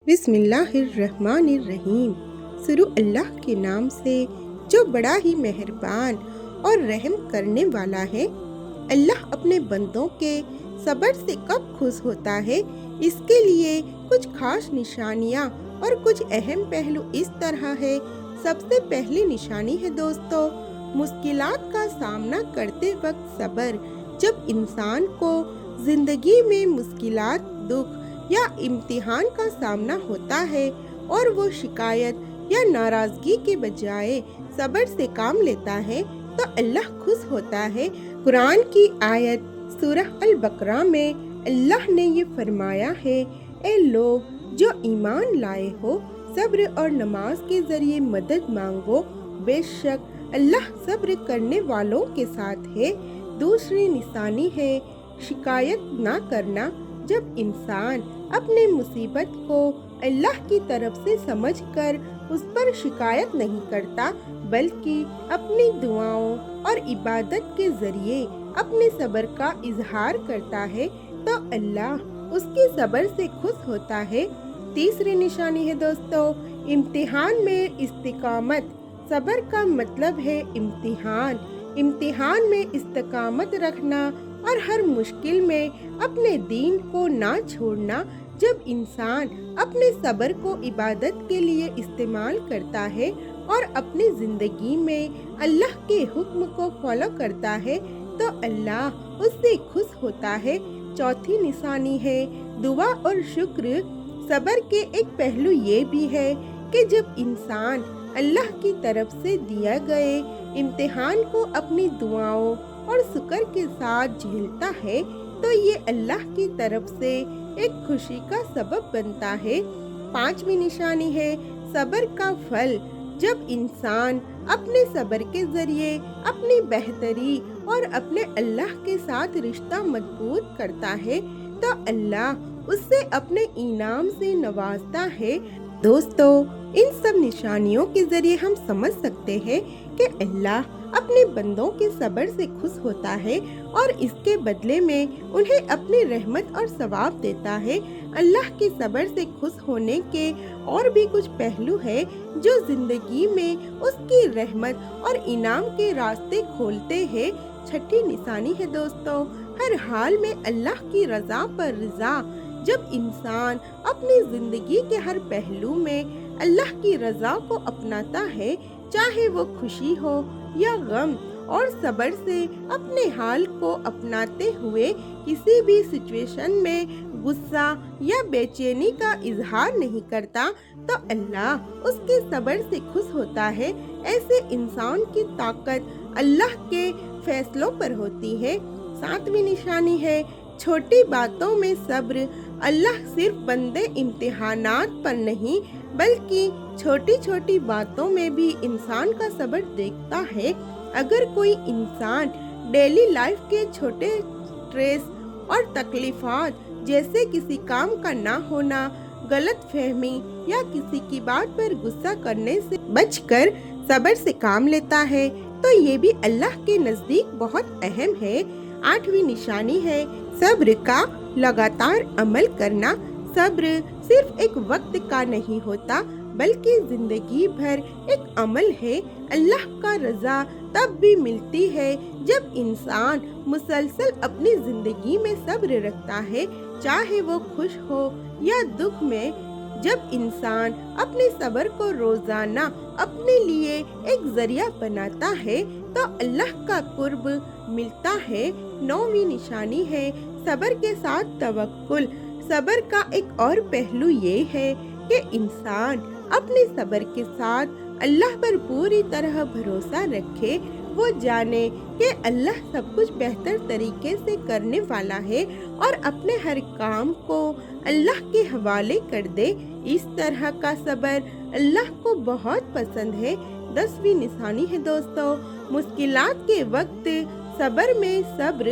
بسم اللہ الرحمن الرحیم۔ شروع اللہ کے نام سے جو بڑا ہی مہربان اور رحم کرنے والا ہے۔ اللہ اپنے بندوں کے صبر سے کب خوش ہوتا ہے، اس کے لیے کچھ خاص نشانیاں اور کچھ اہم پہلو اس طرح ہے۔ سب سے پہلی نشانی ہے دوستو، مشکلات کا سامنا کرتے وقت صبر۔ جب انسان کو زندگی میں مشکلات، دکھ یا امتحان کا سامنا ہوتا ہے اور وہ شکایت یا ناراضگی کے بجائے صبر سے کام لیتا ہے تو اللہ خوش ہوتا ہے۔ قرآن کی آیت سورہ البقرہ میں اللہ نے یہ فرمایا ہے، اے لوگ جو ایمان لائے ہو، صبر اور نماز کے ذریعے مدد مانگو، بے شک اللہ صبر کرنے والوں کے ساتھ ہے۔ دوسری نشانی ہے شکایت نہ کرنا۔ جب انسان اپنے مصیبت کو اللہ کی طرف سے سمجھ کر اس پر شکایت نہیں کرتا بلکہ اپنی دعاؤں اور عبادت کے ذریعے اپنے صبر کا اظہار کرتا ہے تو اللہ اس کے صبر سے خوش ہوتا ہے۔ تیسری نشانی ہے دوستو، امتحان میں استقامت۔ صبر کا مطلب ہے امتحان میں استقامت رکھنا اور ہر مشکل میں اپنے دین کو نہ چھوڑنا۔ جب انسان اپنے صبر کو عبادت کے لیے استعمال کرتا ہے اور اپنی زندگی میں اللہ کے حکم کو فالو کرتا ہے تو اللہ اس سے خوش ہوتا ہے۔ چوتھی نشانی ہے دعا اور شکر۔ صبر کے ایک پہلو یہ بھی ہے کہ جب انسان اللہ کی طرف سے دیا گئے امتحان کو اپنی دعاؤں اور شکر کے ساتھ جھیلتا ہے تو یہ اللہ کی طرف سے ایک خوشی کا سبب بنتا ہے۔ پانچویں نشانی ہے صبر کا پھل۔ جب انسان اپنے صبر کے ذریعے اپنی بہتری اور اپنے اللہ کے ساتھ رشتہ مضبوط کرتا ہے تو اللہ اس سے اپنے انعام سے نوازتا ہے۔ دوستو، ان سب نشانیوں کے ذریعے ہم سمجھ سکتے ہیں کہ اللہ اپنے بندوں کے صبر سے خوش ہوتا ہے اور اس کے بدلے میں انہیں اپنی رحمت اور ثواب دیتا ہے۔ اللہ کے صبر سے خوش ہونے کے اور بھی کچھ پہلو ہیں جو زندگی میں اس کی رحمت اور انعام کے راستے کھولتے ہیں۔ چھٹی نشانی ہے دوستو، ہر حال میں اللہ کی رضا پر رضا۔ جب انسان اپنی زندگی کے ہر پہلو میں اللہ کی رضا کو اپناتا ہے، چاہے وہ خوشی ہو یا غم، اور صبر سے اپنے حال کو اپناتے ہوئے کسی بھی سچویشن میں غصہ یا بے چینی کا اظہار نہیں کرتا تو اللہ اس کے صبر سے خوش ہوتا ہے۔ ایسے انسان کی طاقت اللہ کے فیصلوں پر ہوتی ہے۔ ساتویں نشانی ہے چھوٹی باتوں میں صبر۔ اللہ صرف بندے امتحانات پر نہیں بلکہ چھوٹی چھوٹی باتوں میں بھی انسان کا صبر دیکھتا ہے۔ اگر کوئی انسان ڈیلی لائف کے چھوٹے سٹریس اور تکلیفات جیسے کسی کام کا نہ ہونا، غلط فہمی یا کسی کی بات پر غصہ کرنے سے بچ کر صبر سے کام لیتا ہے تو یہ بھی اللہ کے نزدیک بہت اہم ہے۔ آٹھویں نشانی ہے صبر کا لگاتار عمل کرنا۔ صبر صرف ایک وقت کا نہیں ہوتا بلکہ زندگی بھر ایک عمل ہے۔ اللہ کا رضا تب بھی ملتی ہے جب انسان مسلسل اپنی زندگی میں صبر رکھتا ہے، چاہے وہ خوش ہو یا دکھ میں۔ جب انسان اپنے صبر کو روزانہ اپنے لیے ایک ذریعہ بناتا ہے تو اللہ کا قرب ملتا ہے۔ نویں نشانی ہے صبر کے ساتھ توکل۔ صبر کا ایک اور پہلو یہ ہے کہ انسان اپنے صبر کے ساتھ اللہ پر پوری طرح بھروسہ رکھے۔ وہ جانے کہ اللہ سب کچھ بہتر طریقے سے کرنے والا ہے اور اپنے ہر کام کو اللہ کے حوالے کر دے۔ اس طرح کا صبر اللہ کو بہت پسند ہے۔ 10ویں نشانی ہے دوستو مشکلات کے وقت صبر میں صبر۔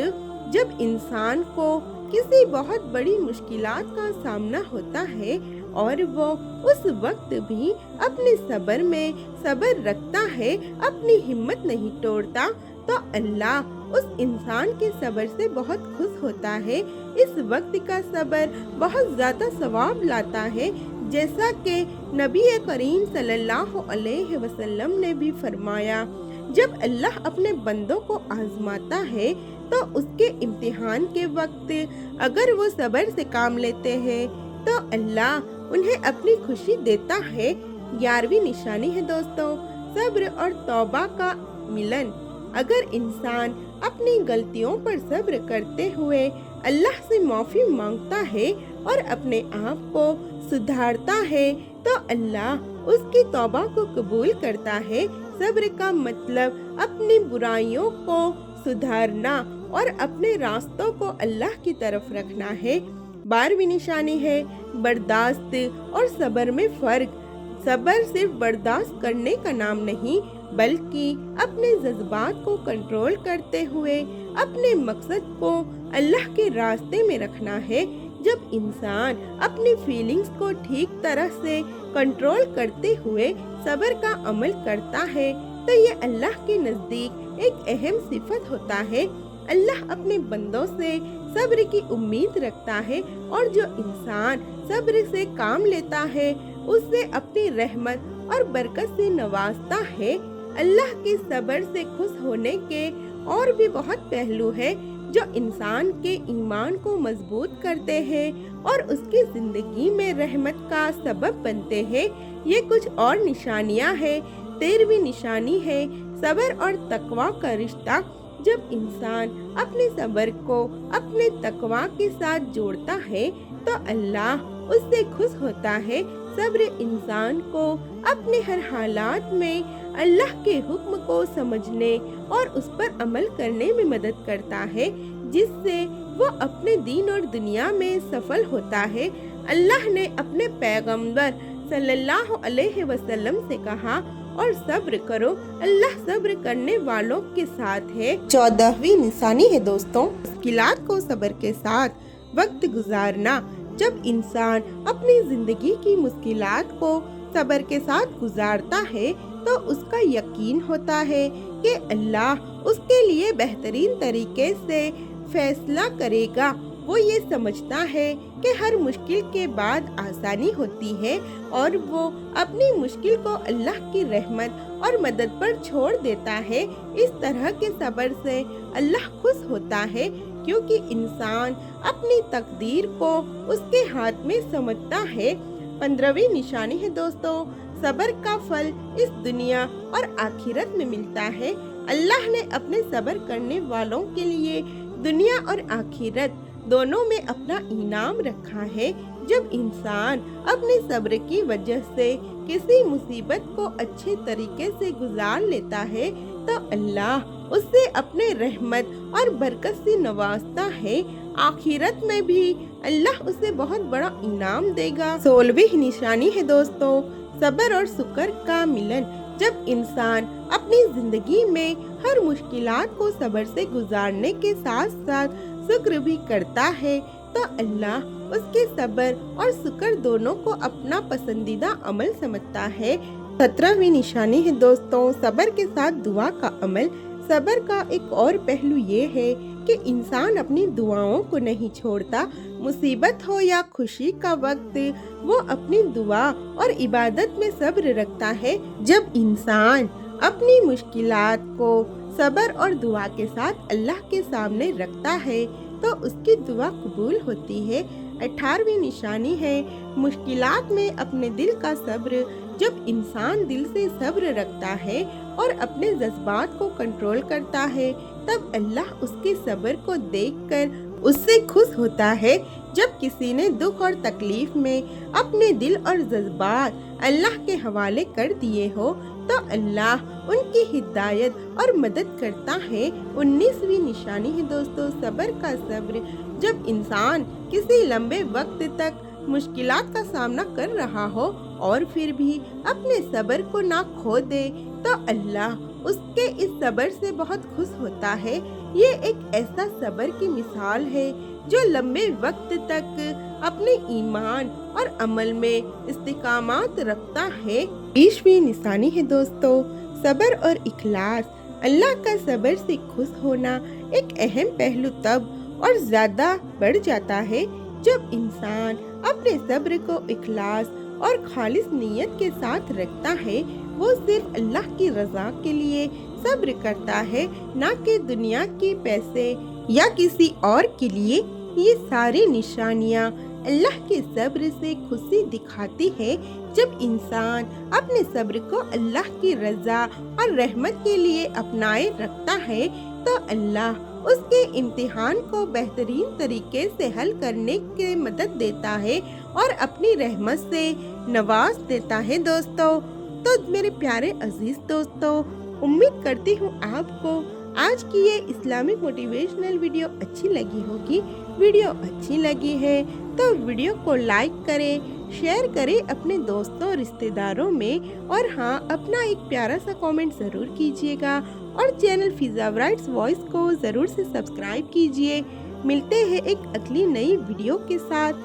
جب انسان کو کسی بہت بڑی مشکلات کا سامنا ہوتا ہے اور وہ اس وقت بھی اپنے صبر میں صبر رکھتا ہے، اپنی ہمت نہیں توڑتا تو اللہ اس انسان کے صبر سے بہت خوش ہوتا ہے۔ اس وقت کا صبر بہت زیادہ ثواب لاتا ہے، جیسا کہ نبی کریم صلی اللہ علیہ وسلم نے بھی فرمایا، جب اللہ اپنے بندوں کو آزماتا ہے تو اس کے امتحان کے وقت اگر وہ صبر سے کام لیتے ہیں تو اللہ انہیں اپنی خوشی دیتا ہے۔ 11ویں نشانی ہے دوستوں، صبر اور توبہ کا ملن۔ اگر انسان اپنی غلطیوں پر صبر کرتے ہوئے اللہ سے معافی مانگتا ہے اور اپنے آپ کو سدھارتا ہے تو اللہ اس کی توبہ کو قبول کرتا ہے۔ صبر کا مطلب اپنی برائیوں کو سدھارنا اور اپنے راستوں کو اللہ کی طرف رکھنا ہے۔ 12ویں نشانی ہے برداشت اور صبر میں فرق۔ صبر صرف برداشت کرنے کا نام نہیں، بلکہ اپنے جذبات کو کنٹرول کرتے ہوئے اپنے مقصد کو اللہ کے راستے میں رکھنا ہے۔ جب انسان اپنی فیلنگز کو ٹھیک طرح سے کنٹرول کرتے ہوئے صبر کا عمل کرتا ہے تو یہ اللہ کے نزدیک ایک اہم صفت ہوتا ہے۔ اللہ اپنے بندوں سے صبر کی امید رکھتا ہے، اور جو انسان صبر سے کام لیتا ہے اسے اپنی رحمت اور برکت سے نوازتا ہے۔ اللہ کے صبر سے خوش ہونے کے اور بھی بہت پہلو ہے جو انسان کے ایمان کو مضبوط کرتے ہیں اور اس کی زندگی میں رحمت کا سبب بنتے ہیں۔ یہ کچھ اور نشانیاں ہیں۔ 13ویں نشانی ہے صبر اور تقوی کا رشتہ۔ جب انسان اپنے صبر کو اپنے تقوی کے ساتھ جوڑتا ہے تو اللہ اس سے خوش ہوتا ہے۔ صبر انسان کو اپنے ہر حالات میں اللہ کے حکم کو سمجھنے اور اس پر عمل کرنے میں مدد کرتا ہے، جس سے وہ اپنے دین اور دنیا میں سفل ہوتا ہے۔ اللہ نے اپنے پیغمبر صلی اللہ علیہ وسلم سے کہا، اور صبر کرو، اللہ صبر کرنے والوں کے ساتھ ہے۔ 14ویں نشانی ہے دوستوں، مشکلات کو صبر کے ساتھ وقت گزارنا۔ جب انسان اپنی زندگی کی مشکلات کو صبر کے ساتھ گزارتا ہے تو اس کا یقین ہوتا ہے کہ اللہ اس کے لیے بہترین طریقے سے فیصلہ کرے گا۔ وہ یہ سمجھتا ہے کہ ہر مشکل کے بعد آسانی ہوتی ہے، اور وہ اپنی مشکل کو اللہ کی رحمت اور مدد پر چھوڑ دیتا ہے۔ اس طرح کے صبر سے اللہ خوش ہوتا ہے، کیونکہ انسان اپنی تقدیر کو اس کے ہاتھ میں سمجھتا ہے۔ 15ویں نشانی ہے دوستوں، صبر کا پھل اس دنیا اور آخرت میں ملتا ہے۔ اللہ نے اپنے صبر کرنے والوں کے لیے دنیا اور آخرت دونوں میں اپنا انعام رکھا ہے۔ جب انسان اپنے صبر کی وجہ سے کسی مصیبت کو اچھے طریقے سے گزار لیتا ہے تو اللہ اس سے اپنے رحمت اور برکت سے نوازتا ہے۔ آخرت میں بھی اللہ اسے بہت بڑا انعام دے گا۔ 16ویں نشانی ہے دوستوں، صبر اور شکر کا ملن۔ جب انسان اپنی زندگی میں ہر مشکلات کو صبر سے گزارنے کے ساتھ ساتھ شکر بھی کرتا ہے تو اللہ اس کے صبر اور شکر دونوں کو اپنا پسندیدہ عمل سمجھتا ہے۔ 17ویں نشانی ہے دوستوں، صبر کے ساتھ دعا کا عمل۔ صبر کا ایک اور پہلو یہ ہے کہ انسان اپنی دعاؤں کو نہیں چھوڑتا۔ مصیبت ہو یا خوشی کا وقت وہ اپنی دعا اور عبادت میں صبر رکھتا ہے۔ جب انسان اپنی مشکلات کو صبر اور دعا کے ساتھ اللہ کے سامنے رکھتا ہے تو اس کی دعا قبول ہوتی ہے۔ 18ویں نشانی ہے مشکلات میں اپنے دل کا صبر۔ جب انسان دل سے صبر رکھتا ہے اور اپنے جذبات کو کنٹرول کرتا ہے تب اللہ اس کے صبر کو دیکھ کر اس سے خوش ہوتا ہے۔ جب کسی نے دکھ اور تکلیف میں اپنے دل اور جذبات اللہ کے حوالے کر دیے ہو تو اللہ ان کی ہدایت اور مدد کرتا ہے۔ 19ویں نشانی ہے دوستو، صبر کا صبر۔ جب انسان کسی لمبے وقت تک مشکلات کا سامنا کر رہا ہو اور پھر بھی اپنے صبر کو نہ کھو دے تو اللہ اس کے اس صبر سے بہت خوش ہوتا ہے۔ یہ ایک ایسا صبر کی مثال ہے جو لمبے وقت تک اپنے ایمان اور عمل میں استقامت رکھتا ہے۔ 20ویں نشانی ہے دوستو، صبر اور اخلاص۔ اللہ کا صبر سے خوش ہونا ایک اہم پہلو تب اور زیادہ بڑھ جاتا ہے جب انسان اپنے صبر کو اخلاص اور خالص نیت کے ساتھ رکھتا ہے۔ وہ صرف اللہ کی رضا کے لیے صبر کرتا ہے، نہ کہ دنیا کے پیسے یا کسی اور کے لیے۔ یہ ساری نشانیاں اللہ کے صبر سے خوشی دکھاتی ہے۔ جب انسان اپنے صبر کو اللہ کی رضا اور رحمت کے لیے اپنائے رکھتا ہے تو اللہ اس کے امتحان کو بہترین طریقے سے حل کرنے کی مدد دیتا ہے اور اپنی رحمت سے نواز دیتا ہے۔ دوستو، تو میرے پیارے عزیز دوستو، امید کرتی ہوں آپ کو آج کی یہ اسلامک موٹیویشنل ویڈیو اچھی لگی ہوگی۔ ویڈیو اچھی لگی ہے تو ویڈیو کو لائک کریں، شیئر کریں اپنے دوستوں رشتہ داروں میں، اور ہاں، اپنا ایک پیارا سا کامنٹ ضرور کیجیے گا، اور چینل فضا برائٹس وائس کو ضرور سے سبسکرائب کیجیے۔ ملتے ہیں ایک اگلی نئی ویڈیو کے ساتھ۔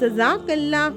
جزاک اللہ۔